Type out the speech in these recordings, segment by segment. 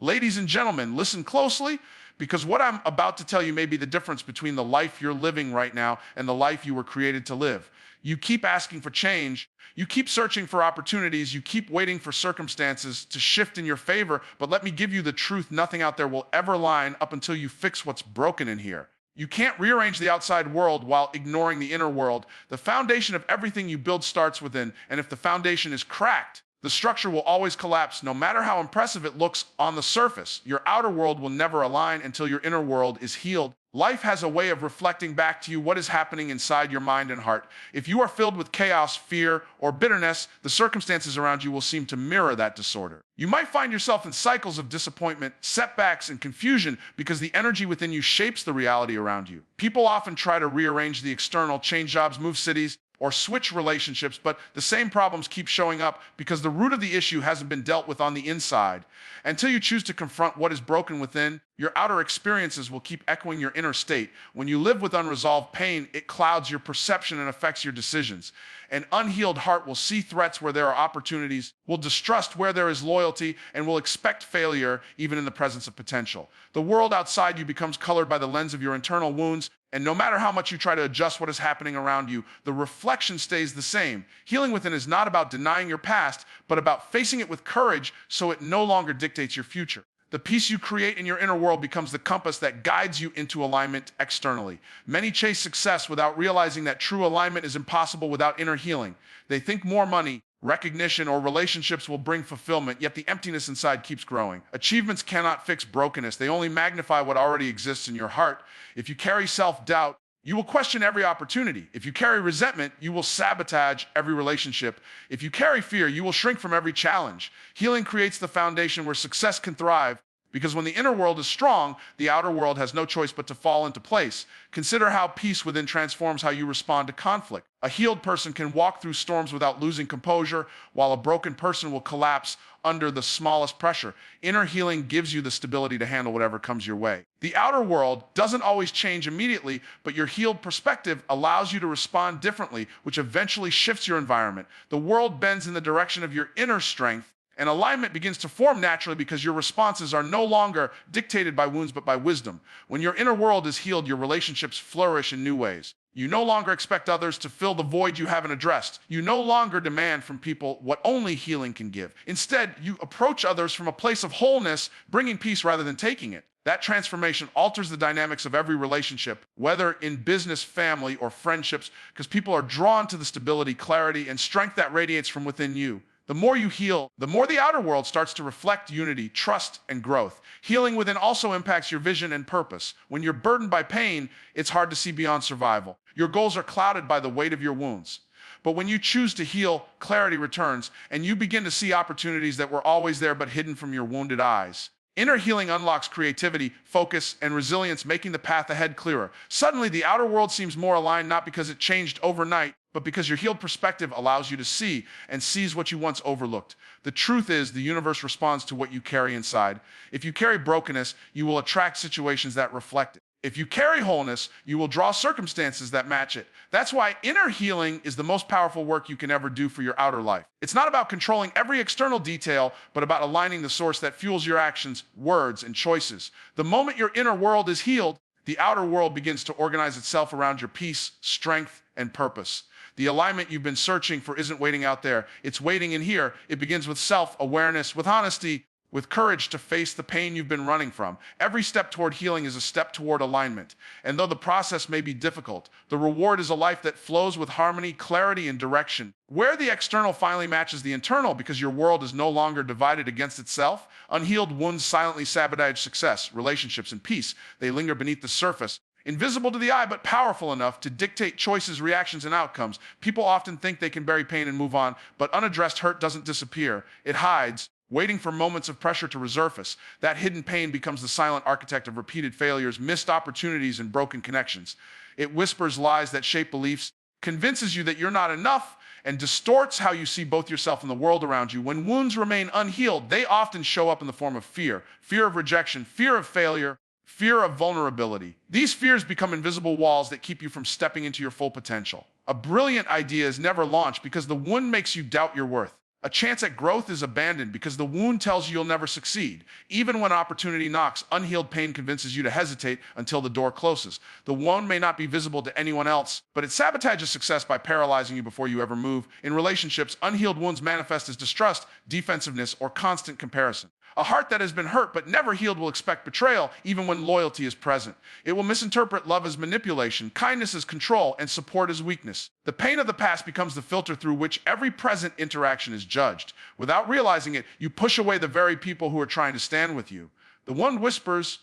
Ladies and gentlemen, listen closely because what I'm about to tell you may be the difference between the life you're living right now and the life you were created to live. You keep asking for change. You keep searching for opportunities. You keep waiting for circumstances to shift in your favor. But let me give you the truth. Nothing out there will ever line up until you fix what's broken in here. You can't rearrange the outside world while ignoring the inner world. The foundation of everything you build starts within. And if the foundation is cracked, the structure will always collapse, no matter how impressive it looks on the surface. Your outer world will never align until your inner world is healed. Life has a way of reflecting back to you what is happening inside your mind and heart. If you are filled with chaos, fear, or bitterness, the circumstances around you will seem to mirror that disorder. You might find yourself in cycles of disappointment, setbacks, and confusion because the energy within you shapes the reality around you. People often try to rearrange the external, change jobs, move cities, or switch relationships, but the same problems keep showing up because the root of the issue hasn't been dealt with on the inside. Until you choose to confront what is broken within, your outer experiences will keep echoing your inner state. When you live with unresolved pain, it clouds your perception and affects your decisions. An unhealed heart will see threats where there are opportunities, will distrust where there is loyalty, and will expect failure even in the presence of potential. The world outside you becomes colored by the lens of your internal wounds, and no matter how much you try to adjust what is happening around you, the reflection stays the same. Healing within is not about denying your past, but about facing it with courage so it no longer dictates your future. The peace you create in your inner world becomes the compass that guides you into alignment externally. Many chase success without realizing that true alignment is impossible without inner healing. They think more money, recognition, or relationships will bring fulfillment, yet the emptiness inside keeps growing. Achievements cannot fix brokenness. They only magnify what already exists in your heart. If you carry self-doubt, you will question every opportunity. If you carry resentment, you will sabotage every relationship. If you carry fear, you will shrink from every challenge. Healing creates the foundation where success can thrive, because when the inner world is strong, the outer world has no choice but to fall into place. Consider how peace within transforms how you respond to conflict. A healed person can walk through storms without losing composure, while a broken person will collapse under the smallest pressure. Inner healing gives you the stability to handle whatever comes your way. The outer world doesn't always change immediately, but your healed perspective allows you to respond differently, which eventually shifts your environment. The world bends in the direction of your inner strength, and alignment begins to form naturally because your responses are no longer dictated by wounds but by wisdom. When your inner world is healed, your relationships flourish in new ways. You no longer expect others to fill the void you haven't addressed. You no longer demand from people what only healing can give. Instead, you approach others from a place of wholeness, bringing peace rather than taking it. That transformation alters the dynamics of every relationship, whether in business, family, or friendships, because people are drawn to the stability, clarity, and strength that radiates from within you. The more you heal, the more the outer world starts to reflect unity, trust, and growth. Healing within also impacts your vision and purpose. When you're burdened by pain, it's hard to see beyond survival. Your goals are clouded by the weight of your wounds. But when you choose to heal, clarity returns, and you begin to see opportunities that were always there but hidden from your wounded eyes. Inner healing unlocks creativity, focus, and resilience, making the path ahead clearer. Suddenly, the outer world seems more aligned, not because it changed overnight, but because your healed perspective allows you to see and sees what you once overlooked. The truth is, the universe responds to what you carry inside. If you carry brokenness, you will attract situations that reflect it. If you carry wholeness, you will draw circumstances that match it. That's why inner healing is the most powerful work you can ever do for your outer life. It's not about controlling every external detail, but about aligning the source that fuels your actions, words, and choices. The moment your inner world is healed, the outer world begins to organize itself around your peace, strength, and purpose. The alignment you've been searching for isn't waiting out there. It's waiting in here. It begins with self-awareness, with honesty, with courage to face the pain you've been running from. Every step toward healing is a step toward alignment. And though the process may be difficult, the reward is a life that flows with harmony, clarity, and direction, where the external finally matches the internal because your world is no longer divided against itself. Unhealed wounds silently sabotage success, relationships, and peace. They linger beneath the surface, invisible to the eye, but powerful enough to dictate choices, reactions, and outcomes. People often think they can bury pain and move on, but unaddressed hurt doesn't disappear. It hides, waiting for moments of pressure to resurface. That hidden pain becomes the silent architect of repeated failures, missed opportunities, and broken connections. It whispers lies that shape beliefs, convinces you that you're not enough, and distorts how you see both yourself and the world around you. When wounds remain unhealed, they often show up in the form of fear of rejection, fear of failure, fear of vulnerability. These fears become invisible walls that keep you from stepping into your full potential. A brilliant idea is never launched because the wound makes you doubt your worth. A chance at growth is abandoned because the wound tells you you'll never succeed. Even when opportunity knocks, unhealed pain convinces you to hesitate until the door closes. The wound may not be visible to anyone else, but it sabotages success by paralyzing you before you ever move. In relationships, unhealed wounds manifest as distrust, defensiveness, or constant comparison. A heart that has been hurt but never healed will expect betrayal even when loyalty is present. It will misinterpret love as manipulation, kindness as control, and support as weakness. The pain of the past becomes the filter through which every present interaction is judged. Without realizing it, you push away the very people who are trying to stand with you. The one whispers,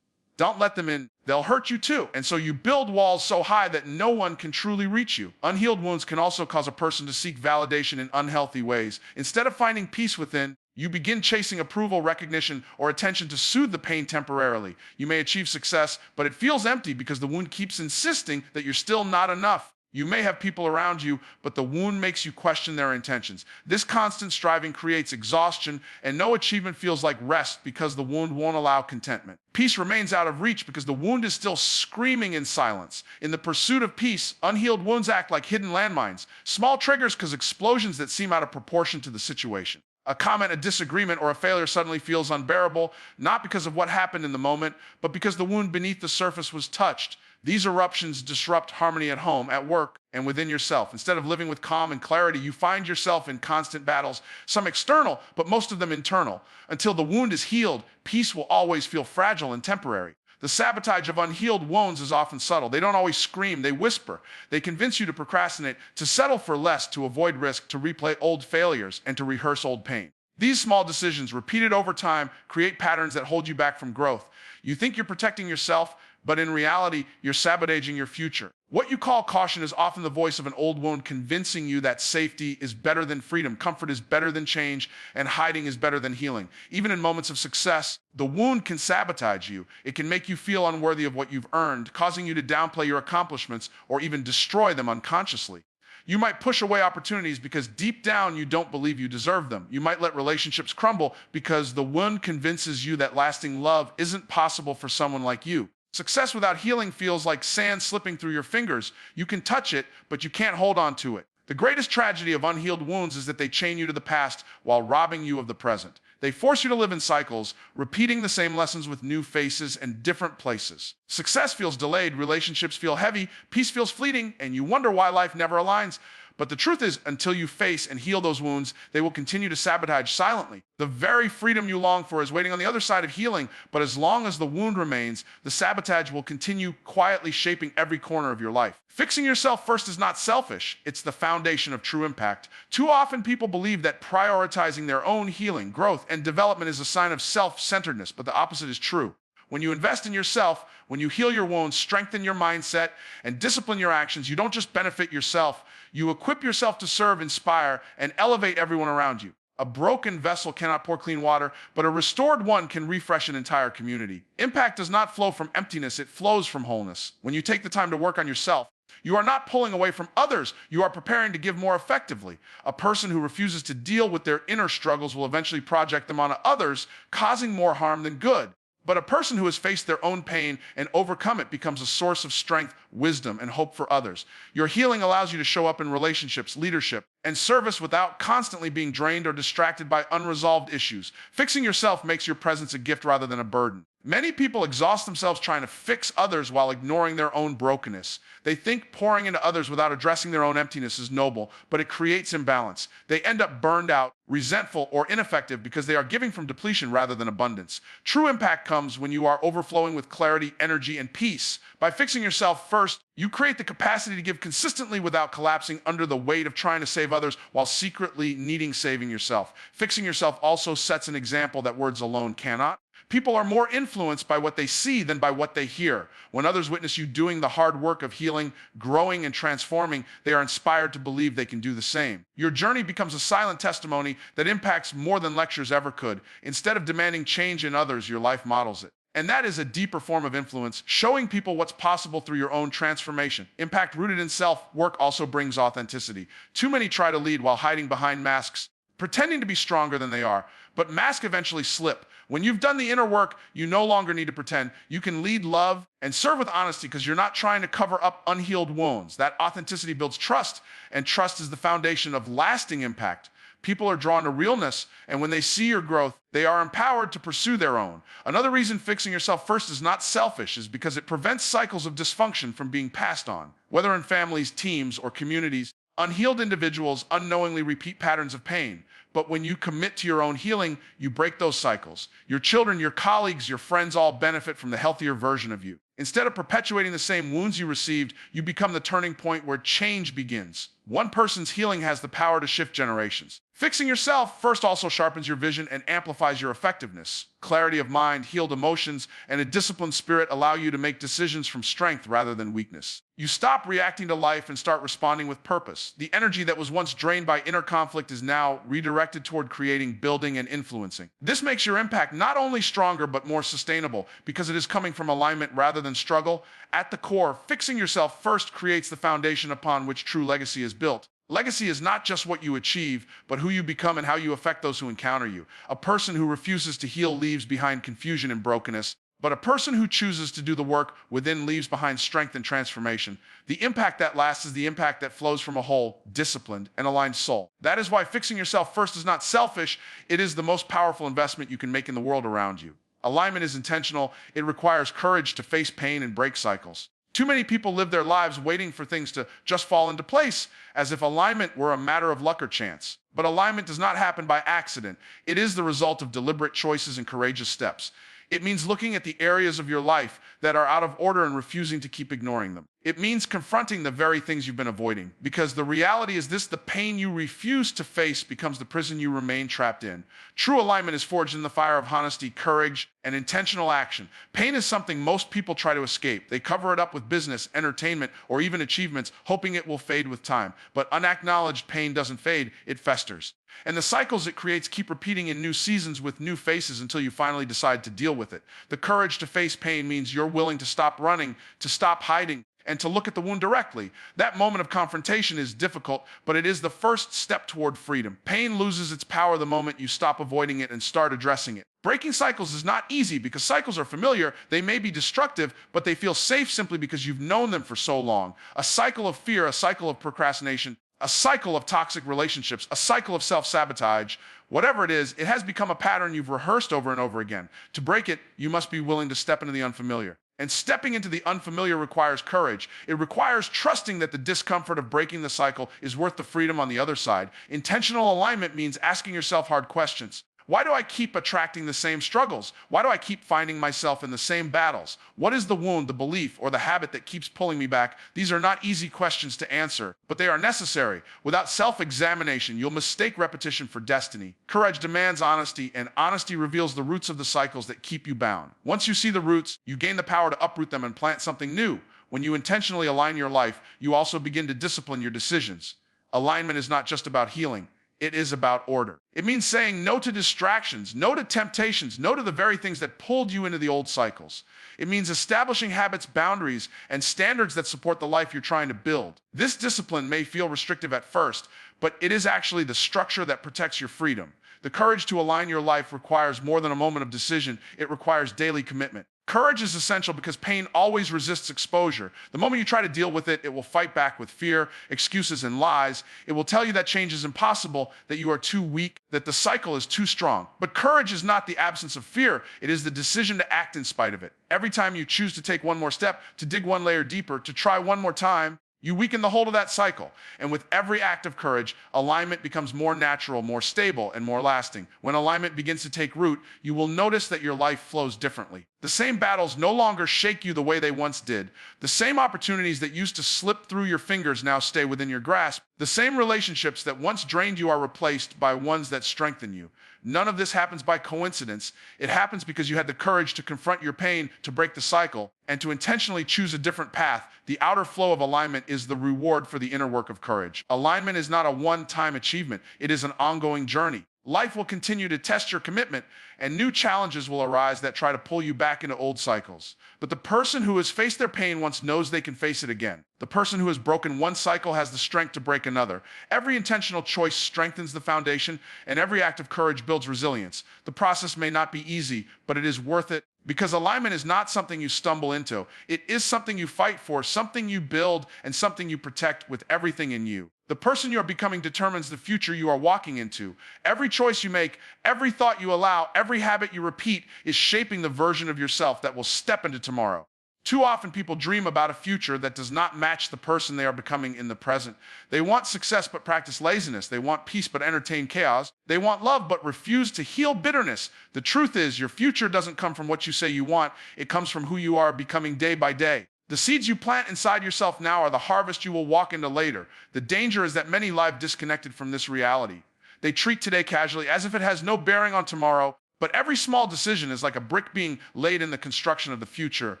"Don't let them in. They'll hurt you too." And so you build walls so high that no one can truly reach you. Unhealed wounds can also cause a person to seek validation in unhealthy ways. Instead of finding peace within, you begin chasing approval, recognition, or attention to soothe the pain temporarily. You may achieve success, but it feels empty because the wound keeps insisting that you're still not enough. You may have people around you, but the wound makes you question their intentions. This constant striving creates exhaustion, and no achievement feels like rest because the wound won't allow contentment. Peace remains out of reach because the wound is still screaming in silence. In the pursuit of peace, unhealed wounds act like hidden landmines, small triggers cause explosions that seem out of proportion to the situation. A comment, a disagreement, or a failure suddenly feels unbearable, not because of what happened in the moment, but because the wound beneath the surface was touched. These eruptions disrupt harmony at home, at work, and within yourself. Instead of living with calm and clarity, you find yourself in constant battles, some external, but most of them internal. Until the wound is healed, peace will always feel fragile and temporary. The sabotage of unhealed wounds is often subtle. They don't always scream, they whisper. They convince you to procrastinate, to settle for less, to avoid risk, to replay old failures, and to rehearse old pain. These small decisions, repeated over time, create patterns that hold you back from growth. You think you're protecting yourself, but in reality, you're sabotaging your future. What you call caution is often the voice of an old wound convincing you that safety is better than freedom, comfort is better than change, and hiding is better than healing. Even in moments of success, the wound can sabotage you. It can make you feel unworthy of what you've earned, causing you to downplay your accomplishments or even destroy them unconsciously. You might push away opportunities because deep down you don't believe you deserve them. You might let relationships crumble because the wound convinces you that lasting love isn't possible for someone like you. Success without healing feels like sand slipping through your fingers. You can touch it, but you can't hold on to it. The greatest tragedy of unhealed wounds is that they chain you to the past while robbing you of the present. They force you to live in cycles, repeating the same lessons with new faces and different places. Success feels delayed, relationships feel heavy, peace feels fleeting, and you wonder why life never aligns. But the truth is, until you face and heal those wounds, they will continue to sabotage silently. The very freedom you long for is waiting on the other side of healing, but as long as the wound remains, the sabotage will continue quietly shaping every corner of your life. Fixing yourself first is not selfish, it's the foundation of true impact. Too often people believe that prioritizing their own healing, growth, and development is a sign of self-centeredness, but the opposite is true. When you invest in yourself, when you heal your wounds, strengthen your mindset, and discipline your actions, you don't just benefit yourself, you equip yourself to serve, inspire, and elevate everyone around you. A broken vessel cannot pour clean water, but a restored one can refresh an entire community. Impact does not flow from emptiness, it flows from wholeness. When you take the time to work on yourself, you are not pulling away from others, you are preparing to give more effectively. A person who refuses to deal with their inner struggles will eventually project them onto others, causing more harm than good. But a person who has faced their own pain and overcome it becomes a source of strength, wisdom, and hope for others. Your healing allows you to show up in relationships, leadership, and service without constantly being drained or distracted by unresolved issues. Fixing yourself makes your presence a gift rather than a burden. Many people exhaust themselves trying to fix others while ignoring their own brokenness. They think pouring into others without addressing their own emptiness is noble, but it creates imbalance. They end up burned out, resentful, or ineffective because they are giving from depletion rather than abundance. True impact comes when you are overflowing with clarity, energy, and peace. By fixing yourself first, you create the capacity to give consistently without collapsing under the weight of trying to save others while secretly needing saving yourself. Fixing yourself also sets an example that words alone cannot. People are more influenced by what they see than by what they hear. When others witness you doing the hard work of healing, growing, and transforming, they are inspired to believe they can do the same. Your journey becomes a silent testimony that impacts more than lectures ever could. Instead of demanding change in others, your life models it. And that is a deeper form of influence, showing people what's possible through your own transformation. Impact rooted in self-work also brings authenticity. Too many try to lead while hiding behind masks, pretending to be stronger than they are, but masks eventually slip. When you've done the inner work, you no longer need to pretend. You can lead, love, and serve with honesty because you're not trying to cover up unhealed wounds. That authenticity builds trust, and trust is the foundation of lasting impact. People are drawn to realness, and when they see your growth, they are empowered to pursue their own. Another reason fixing yourself first is not selfish is because it prevents cycles of dysfunction from being passed on. Whether in families, teams, or communities, unhealed individuals unknowingly repeat patterns of pain. But when you commit to your own healing, you break those cycles. Your children, your colleagues, your friends all benefit from the healthier version of you. Instead of perpetuating the same wounds you received, you become the turning point where change begins. One person's healing has the power to shift generations. Fixing yourself first also sharpens your vision and amplifies your effectiveness. Clarity of mind, healed emotions, and a disciplined spirit allow you to make decisions from strength rather than weakness. You stop reacting to life and start responding with purpose. The energy that was once drained by inner conflict is now redirected toward creating, building, and influencing. This makes your impact not only stronger but more sustainable because it is coming from alignment rather than struggle. At the core, fixing yourself first creates the foundation upon which true legacy is built. Legacy is not just what you achieve, but who you become and how you affect those who encounter you. A person who refuses to heal leaves behind confusion and brokenness, but a person who chooses to do the work within leaves behind strength and transformation. The impact that lasts is the impact that flows from a whole, disciplined, and aligned soul. That is why fixing yourself first is not selfish. It is the most powerful investment you can make in the world around you. Alignment is intentional. It requires courage to face pain and break cycles. Too many people live their lives waiting for things to just fall into place, as if alignment were a matter of luck or chance. But alignment does not happen by accident. It is the result of deliberate choices and courageous steps. It means looking at the areas of your life that are out of order and refusing to keep ignoring them. It means confronting the very things you've been avoiding, because the reality is this: the pain you refuse to face becomes the prison you remain trapped in. True alignment is forged in the fire of honesty, courage, and intentional action. Pain is something most people try to escape. They cover it up with business, entertainment, or even achievements, hoping it will fade with time. But unacknowledged pain doesn't fade, it festers. And the cycles it creates keep repeating in new seasons with new faces until you finally decide to deal with it. The courage to face pain means you're willing to stop running, to stop hiding, and to look at the wound directly. That moment of confrontation is difficult, but it is the first step toward freedom. Pain loses its power the moment you stop avoiding it and start addressing it. Breaking cycles is not easy because cycles are familiar. They may be destructive, but they feel safe simply because you've known them for so long. A cycle of fear, a cycle of procrastination, a cycle of toxic relationships, a cycle of self-sabotage. Whatever it is, it has become a pattern you've rehearsed over and over again. To break it, you must be willing to step into the unfamiliar. And stepping into the unfamiliar requires courage. It requires trusting that the discomfort of breaking the cycle is worth the freedom on the other side. Intentional alignment means asking yourself hard questions. Why do I keep attracting the same struggles? Why do I keep finding myself in the same battles? What is the wound, the belief, or the habit that keeps pulling me back? These are not easy questions to answer, but they are necessary. Without self-examination, you'll mistake repetition for destiny. Courage demands honesty, and honesty reveals the roots of the cycles that keep you bound. Once you see the roots, you gain the power to uproot them and plant something new. When you intentionally align your life, you also begin to discipline your decisions. Alignment is not just about healing. It is about order. It means saying no to distractions, no to temptations, no to the very things that pulled you into the old cycles. It means establishing habits, boundaries, and standards that support the life you're trying to build. This discipline may feel restrictive at first, but it is actually the structure that protects your freedom. The courage to align your life requires more than a moment of decision. It requires daily commitment. Courage is essential because pain always resists exposure. The moment you try to deal with it, it will fight back with fear, excuses, and lies. It will tell you that change is impossible, that you are too weak, that the cycle is too strong. But courage is not the absence of fear. It is the decision to act in spite of it. Every time you choose to take one more step, to dig one layer deeper, to try one more time, you weaken the hold of that cycle. And with every act of courage, alignment becomes more natural, more stable, and more lasting. When alignment begins to take root, you will notice that your life flows differently. The same battles no longer shake you the way they once did. The same opportunities that used to slip through your fingers now stay within your grasp. The same relationships that once drained you are replaced by ones that strengthen you. None of this happens by coincidence. It happens because you had the courage to confront your pain, to break the cycle, and to intentionally choose a different path. The outer flow of alignment is the reward for the inner work of courage. Alignment is not a one-time achievement. It is an ongoing journey. Life will continue to test your commitment, and new challenges will arise that try to pull you back into old cycles. But the person who has faced their pain once knows they can face it again. The person who has broken one cycle has the strength to break another. Every intentional choice strengthens the foundation, and every act of courage builds resilience. The process may not be easy, but it is worth it because alignment is not something you stumble into. It is something you fight for, something you build, and something you protect with everything in you. The person you are becoming determines the future you are walking into. Every choice you make, every thought you allow, every habit you repeat is shaping the version of yourself that will step into tomorrow. Too often people dream about a future that does not match the person they are becoming in the present. They want success but practice laziness. They want peace but entertain chaos. They want love but refuse to heal bitterness. The truth is, your future doesn't come from what you say you want. It comes from who you are becoming day by day. The seeds you plant inside yourself now are the harvest you will walk into later. The danger is that many live disconnected from this reality. They treat today casually as if it has no bearing on tomorrow. But every small decision is like a brick being laid in the construction of the future.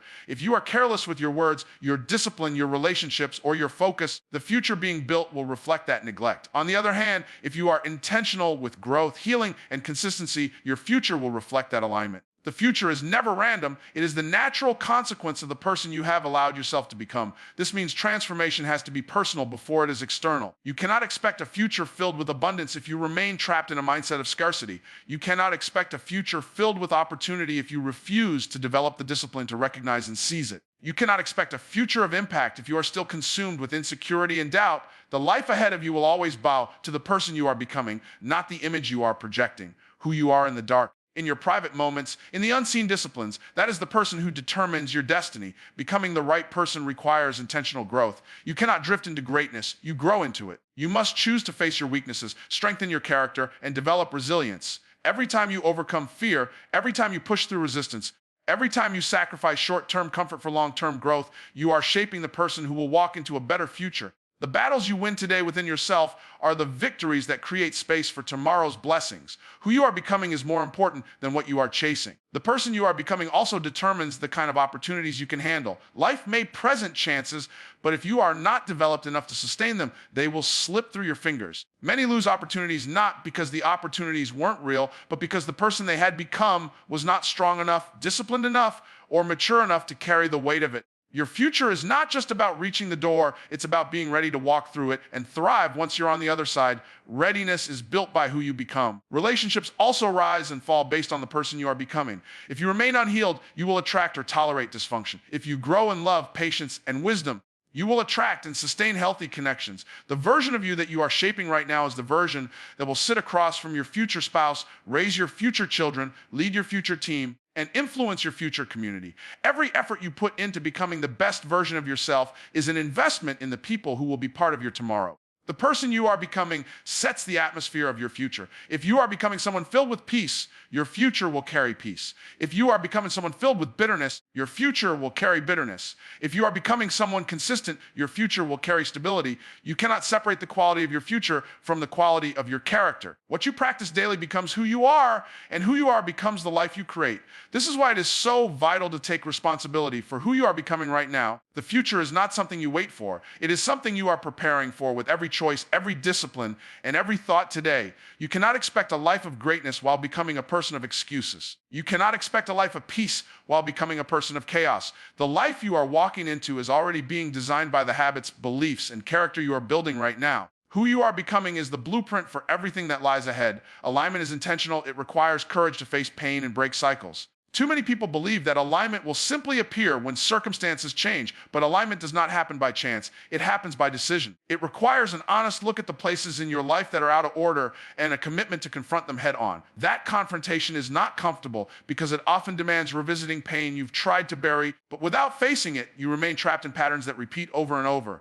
If you are careless with your words, your discipline, your relationships, or your focus, the future being built will reflect that neglect. On the other hand, if you are intentional with growth, healing, and consistency, your future will reflect that alignment. The future is never random. It is the natural consequence of the person you have allowed yourself to become. This means transformation has to be personal before it is external. You cannot expect a future filled with abundance if you remain trapped in a mindset of scarcity. You cannot expect a future filled with opportunity if you refuse to develop the discipline to recognize and seize it. You cannot expect a future of impact if you are still consumed with insecurity and doubt. The life ahead of you will always bow to the person you are becoming, not the image you are projecting, who you are in the dark. In your private moments, in the unseen disciplines, that is the person who determines your destiny. Becoming the right person requires intentional growth. You cannot drift into greatness, you grow into it. You must choose to face your weaknesses, strengthen your character, and develop resilience. Every time you overcome fear, every time you push through resistance, every time you sacrifice short-term comfort for long-term growth, you are shaping the person who will walk into a better future. The battles you win today within yourself are the victories that create space for tomorrow's blessings. Who you are becoming is more important than what you are chasing. The person you are becoming also determines the kind of opportunities you can handle. Life may present chances, but if you are not developed enough to sustain them, they will slip through your fingers. Many lose opportunities not because the opportunities weren't real, but because the person they had become was not strong enough, disciplined enough, or mature enough to carry the weight of it. Your future is not just about reaching the door, it's about being ready to walk through it and thrive once you're on the other side. Readiness is built by who you become. Relationships also rise and fall based on the person you are becoming. If you remain unhealed, you will attract or tolerate dysfunction. If you grow in love, patience, and wisdom, you will attract and sustain healthy connections. The version of you that you are shaping right now is the version that will sit across from your future spouse, raise your future children, lead your future team, and influence your future community. Every effort you put into becoming the best version of yourself is an investment in the people who will be part of your tomorrow. The person you are becoming sets the atmosphere of your future. If you are becoming someone filled with peace, your future will carry peace. If you are becoming someone filled with bitterness, your future will carry bitterness. If you are becoming someone consistent, your future will carry stability. You cannot separate the quality of your future from the quality of your character. What you practice daily becomes who you are, and who you are becomes the life you create. This is why it is so vital to take responsibility for who you are becoming right now. The future is not something you wait for. It is something you are preparing for with every choice, every discipline, and every thought today. You cannot expect a life of greatness while becoming a person of excuses. You cannot expect a life of peace while becoming a person of chaos. The life you are walking into is already being designed by the habits, beliefs, and character you are building right now. Who you are becoming is the blueprint for everything that lies ahead. Alignment is intentional. It requires courage to face pain and break cycles. Too many people believe that alignment will simply appear when circumstances change, but alignment does not happen by chance. It happens by decision. It requires an honest look at the places in your life that are out of order and a commitment to confront them head on. That confrontation is not comfortable because it often demands revisiting pain you've tried to bury, but without facing it, you remain trapped in patterns that repeat over and over.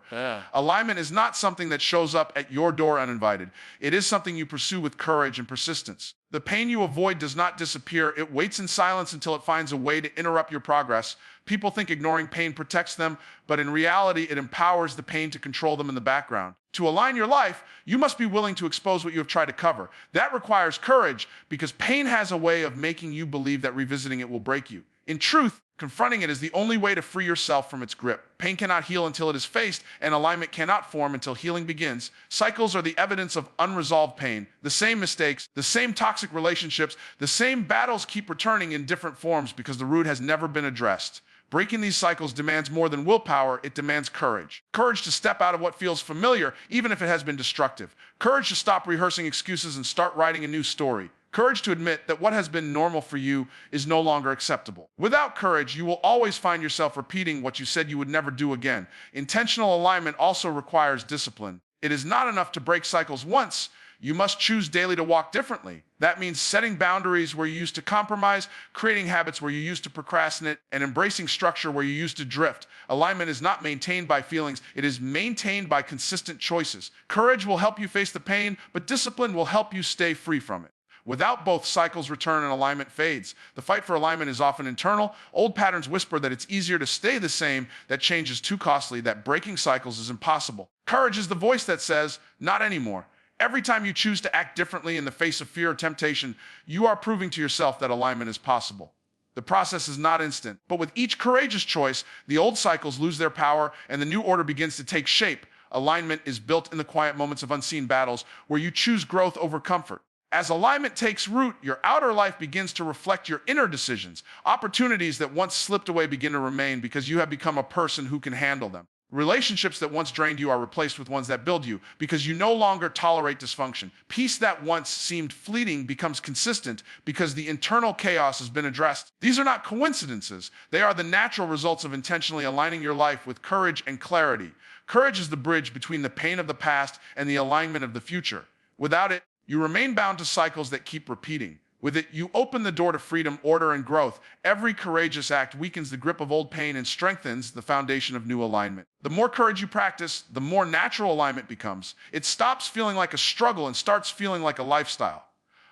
Alignment is not something that shows up at your door uninvited. It is something you pursue with courage and persistence. The pain you avoid does not disappear. It waits in silence until it finds a way to interrupt your progress. People think ignoring pain protects them, but in reality, it empowers the pain to control them in the background. To align your life, you must be willing to expose what you have tried to cover. That requires courage because pain has a way of making you believe that revisiting it will break you. In truth, Confronting it is the only way to free yourself from its grip. Pain cannot heal until it is faced, and alignment cannot form until healing begins. Cycles are the evidence of unresolved pain. The same mistakes, the same toxic relationships, the same battles keep returning in different forms because the root has never been addressed. Breaking these cycles demands more than willpower, it demands courage. Courage to step out of what feels familiar, even if it has been destructive. Courage to stop rehearsing excuses and start writing a new story. Courage to admit that what has been normal for you is no longer acceptable. Without courage, you will always find yourself repeating what you said you would never do again. Intentional alignment also requires discipline. It is not enough to break cycles once. You must choose daily to walk differently. That means setting boundaries where you used to compromise, creating habits where you used to procrastinate, and embracing structure where you used to drift. Alignment is not maintained by feelings. It is maintained by consistent choices. Courage will help you face the pain, but discipline will help you stay free from it. Without both, cycles return and alignment fades. The fight for alignment is often internal. Old patterns whisper that it's easier to stay the same, that change is too costly, that breaking cycles is impossible. Courage is the voice that says, not anymore. Every time you choose to act differently in the face of fear or temptation, you are proving to yourself that alignment is possible. The process is not instant, but with each courageous choice, the old cycles lose their power and the new order begins to take shape. Alignment is built in the quiet moments of unseen battles where you choose growth over comfort. As alignment takes root, your outer life begins to reflect your inner decisions. Opportunities that once slipped away begin to remain because you have become a person who can handle them. Relationships that once drained you are replaced with ones that build you because you no longer tolerate dysfunction. Peace that once seemed fleeting becomes consistent because the internal chaos has been addressed. These are not coincidences. They are the natural results of intentionally aligning your life with courage and clarity. Courage is the bridge between the pain of the past and the alignment of the future. Without it, you remain bound to cycles that keep repeating. With it, you open the door to freedom, order, and growth. Every courageous act weakens the grip of old pain and strengthens the foundation of new alignment. The more courage you practice, the more natural alignment becomes. It stops feeling like a struggle and starts feeling like a lifestyle.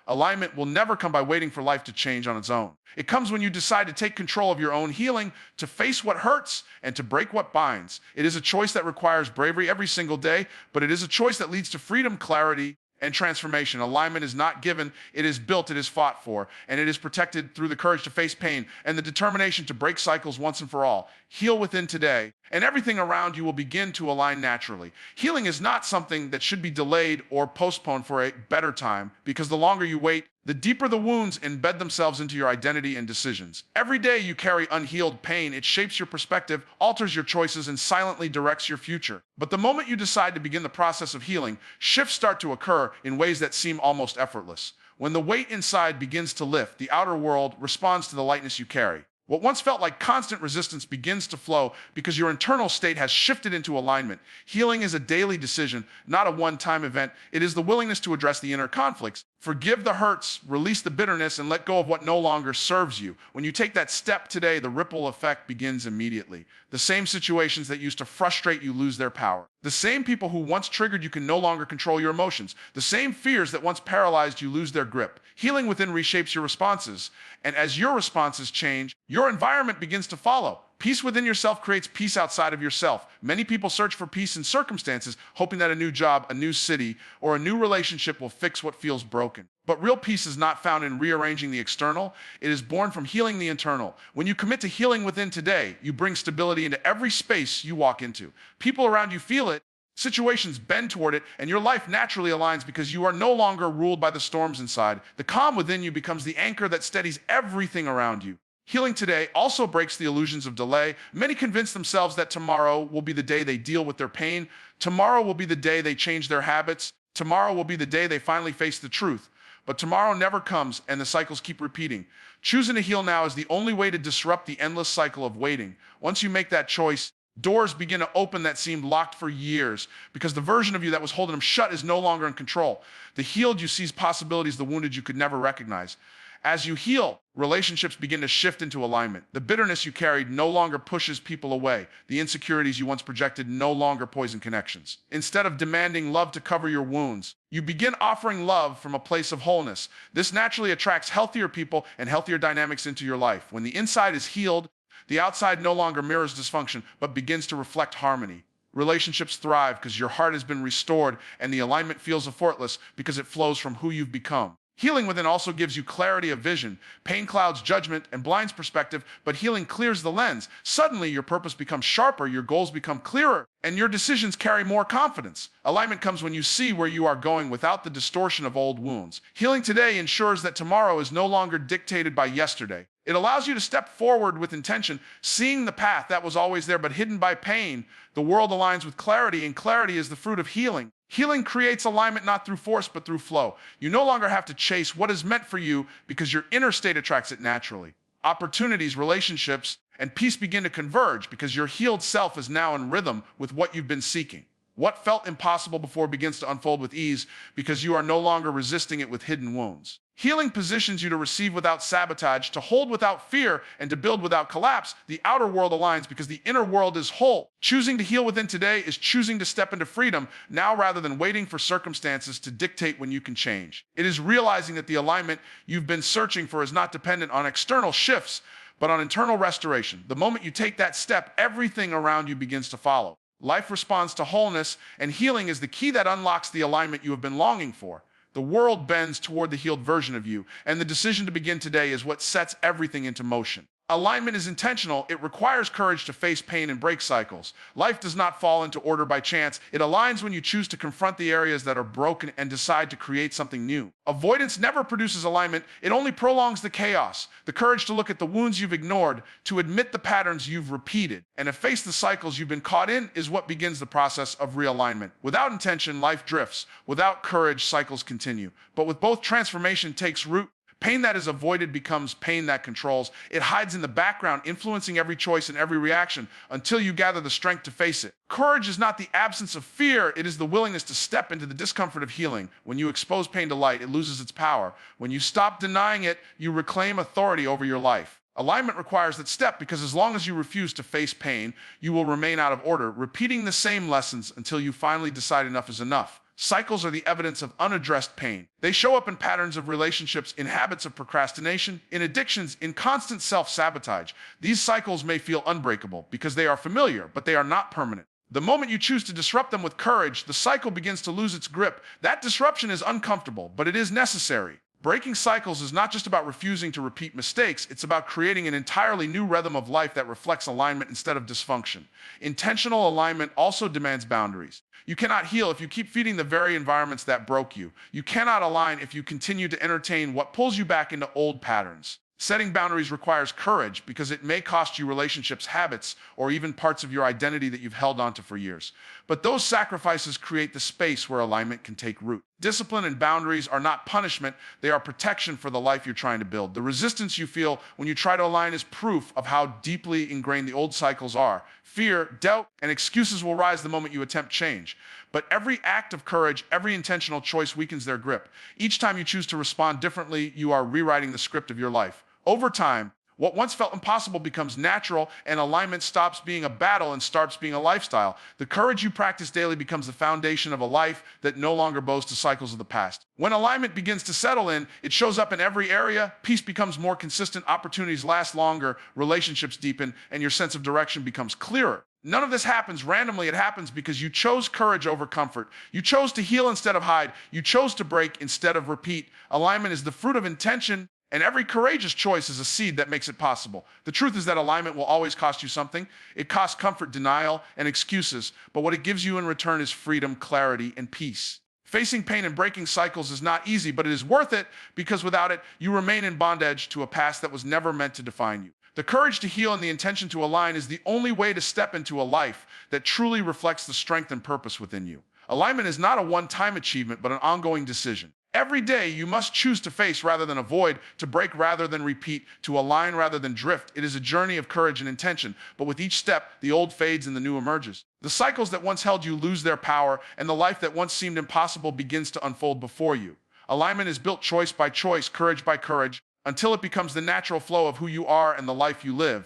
Alignment will never come by waiting for life to change on its own. It comes when you decide to take control of your own healing, to face what hurts, and to break what binds. It is a choice that requires bravery every single day, but it is a choice that leads to freedom, clarity, and transformation. Alignment is not given, it is built, it is fought for, and it is protected through the courage to face pain and the determination to break cycles once and for all. Heal within today, and everything around you will begin to align naturally. Healing is not something that should be delayed or postponed for a better time, because the longer you wait, the deeper the wounds embed themselves into your identity and decisions. Every day you carry unhealed pain. It shapes your perspective, alters your choices, and silently directs your future. But the moment you decide to begin the process of healing, shifts start to occur in ways that seem almost effortless. When the weight inside begins to lift, the outer world responds to the lightness you carry. What once felt like constant resistance begins to flow because your internal state has shifted into alignment. Healing is a daily decision, not a one-time event. It is the willingness to address the inner conflicts. Forgive the hurts, release the bitterness, and let go of what no longer serves you. When you take that step today, the ripple effect begins immediately. The same situations that used to frustrate you lose their power. The same people who once triggered you can no longer control your emotions. The same fears that once paralyzed you lose their grip. Healing within reshapes your responses, and as your responses change, your environment begins to follow. Peace within yourself creates peace outside of yourself. Many people search for peace in circumstances, hoping that a new job, a new city, or a new relationship will fix what feels broken. But real peace is not found in rearranging the external. It is born from healing the internal. When you commit to healing within today, you bring stability into every space you walk into. People around you feel it. Situations bend toward it, and your life naturally aligns because you are no longer ruled by the storms inside. The calm within you becomes the anchor that steadies everything around you. Healing today also breaks the illusions of delay. Many convince themselves that tomorrow will be the day they deal with their pain. Tomorrow will be the day they change their habits. Tomorrow will be the day they finally face the truth. But tomorrow never comes, and the cycles keep repeating. Choosing to heal now is the only way to disrupt the endless cycle of waiting. Once you make that choice, doors begin to open that seemed locked for years because the version of you that was holding them shut is no longer in control. The healed you sees possibilities the wounded you could never recognize. As you heal, relationships begin to shift into alignment. The bitterness you carried no longer pushes people away. The insecurities you once projected no longer poison connections. Instead of demanding love to cover your wounds, you begin offering love from a place of wholeness. This naturally attracts healthier people and healthier dynamics into your life. When the inside is healed, the outside no longer mirrors dysfunction, but begins to reflect harmony. Relationships thrive because your heart has been restored, and the alignment feels effortless because it flows from who you've become. Healing within also gives you clarity of vision. Pain clouds judgment and blinds perspective, but healing clears the lens. Suddenly, your purpose becomes sharper, your goals become clearer, and your decisions carry more confidence. Alignment comes when you see where you are going without the distortion of old wounds. Healing today ensures that tomorrow is no longer dictated by yesterday. It allows you to step forward with intention, seeing the path that was always there but hidden by pain. The world aligns with clarity, and clarity is the fruit of healing. Healing creates alignment not through force but through flow. You no longer have to chase what is meant for you because your inner state attracts it naturally. Opportunities, relationships, and peace begin to converge because your healed self is now in rhythm with what you've been seeking. What felt impossible before begins to unfold with ease because you are no longer resisting it with hidden wounds. Healing positions you to receive without sabotage, to hold without fear, and to build without collapse. The outer world aligns because the inner world is whole. Choosing to heal within today is choosing to step into freedom now rather than waiting for circumstances to dictate when you can change. It is realizing that the alignment you've been searching for is not dependent on external shifts, but on internal restoration. The moment you take that step, everything around you begins to follow. Life responds to wholeness, and healing is the key that unlocks the alignment you have been longing for. The world bends toward the healed version of you, and the decision to begin today is what sets everything into motion. Alignment is intentional. It requires courage to face pain and break cycles. Life does not fall into order by chance. It aligns when you choose to confront the areas that are broken and decide to create something new. Avoidance never produces alignment. It only prolongs the chaos. The courage to look at the wounds you've ignored, to admit the patterns you've repeated, and to face the cycles you've been caught in is what begins the process of realignment. Without intention, life drifts. Without courage, cycles continue. But with both, transformation takes root. Pain that is avoided becomes pain that controls. It hides in the background, influencing every choice and every reaction until you gather the strength to face it. Courage is not the absence of fear. It is the willingness to step into the discomfort of healing. When you expose pain to light, it loses its power. When you stop denying it, you reclaim authority over your life. Alignment requires that step because as long as you refuse to face pain, you will remain out of order, repeating the same lessons until you finally decide enough is enough. Cycles are the evidence of unaddressed pain. They show up in patterns of relationships, in habits of procrastination, in addictions, in constant self-sabotage. These cycles may feel unbreakable because they are familiar, but they are not permanent. The moment you choose to disrupt them with courage, the cycle begins to lose its grip. That disruption is uncomfortable, but it is necessary. Breaking cycles is not just about refusing to repeat mistakes, it's about creating an entirely new rhythm of life that reflects alignment instead of dysfunction. Intentional alignment also demands boundaries. You cannot heal if you keep feeding the very environments that broke you. You cannot align if you continue to entertain what pulls you back into old patterns. Setting boundaries requires courage because it may cost you relationships, habits, or even parts of your identity that you've held onto for years. But those sacrifices create the space where alignment can take root. Discipline and boundaries are not punishment, they are protection for the life you're trying to build. The resistance you feel when you try to align is proof of how deeply ingrained the old cycles are. Fear, doubt, and excuses will rise the moment you attempt change. But every act of courage, every intentional choice weakens their grip. Each time you choose to respond differently, you are rewriting the script of your life. Over time, what once felt impossible becomes natural, and alignment stops being a battle and starts being a lifestyle. The courage you practice daily becomes the foundation of a life that no longer bows to cycles of the past. When alignment begins to settle in, it shows up in every area. Peace becomes more consistent, opportunities last longer, relationships deepen, and your sense of direction becomes clearer. None of this happens randomly. It happens because you chose courage over comfort. You chose to heal instead of hide. You chose to break instead of repeat. Alignment is the fruit of intention, and every courageous choice is a seed that makes it possible. The truth is that alignment will always cost you something. It costs comfort, denial, and excuses, but what it gives you in return is freedom, clarity, and peace. Facing pain and breaking cycles is not easy, but it is worth it because without it, you remain in bondage to a past that was never meant to define you. The courage to heal and the intention to align is the only way to step into a life that truly reflects the strength and purpose within you. Alignment is not a one-time achievement, but an ongoing decision. Every day, you must choose to face rather than avoid, to break rather than repeat, to align rather than drift. It is a journey of courage and intention, but with each step, the old fades and the new emerges. The cycles that once held you lose their power, and the life that once seemed impossible begins to unfold before you. Alignment is built choice by choice, courage by courage, until it becomes the natural flow of who you are and the life you live.